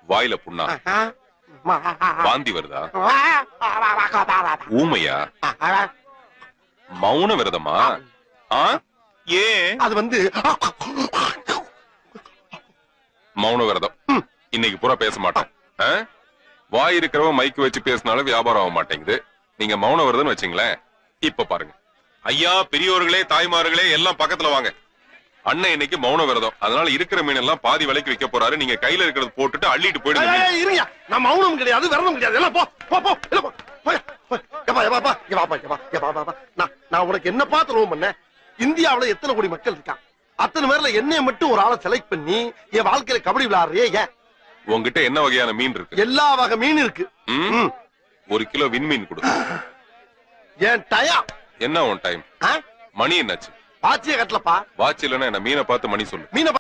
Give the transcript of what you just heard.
வாயில புண்ணா, வாந்தி வருதா, ஊமையா, மௌன விரதமா? ஏன் அது வந்து மௌன விரதம்? இன்னைக்கு பூரா பேச மாட்டேன். வாய் இருக்கிறவன் மைக்கு வச்சு பேசினாலும் வியாபாரம் ஆக மாட்டேங்குது. நீங்க மௌன விரதம் வச்சீங்களேன். இப்ப பாருங்க, ஐயா பெரியோர்களே தாய்மார்களே எல்லாம் பக்கத்துல வாங்க. அண்ணன் இன்னைக்கு மௌன விரதம், அதனால இருக்கிற மீன் எல்லாம் பாதி விலைக்கு விற்க போறாரு. நீங்க கையில இருக்கிறது போட்டுட்டு அள்ளிட்டு போயிடுங்க. இருங்க, நான் மௌனம் கிடையாது, விரதம் கிடையாது. எல்லாம் போ போ போ, எல்லாம் போ. நான் உனக்கு என்ன பார்த்து ரோம் பண்ண? இந்தியாவுல எத்தனை கோடி மக்கள் இருக்கான்? அத்தனை பேர்ல என்னைய மட்டும் ஒரு ஆளை செலக்ட் பண்ணி என் வாழ்க்கையில கபடி விளையாடுறியே ஏன்? உங்ககிட்ட என்ன வகையான மீன் இருக்கு? எல்லா வகை மீன் இருக்கு. 1 கிலோ விண்மீன் கொடு. ஏன் டயம் என்ன உன் டைம்? மணி என்னாச்சு? வாட்சிய கட்டலப்பா. வாட்ச் இல்லன்னா என்ன மீனை பார்த்து மணி சொல்லு. மீனை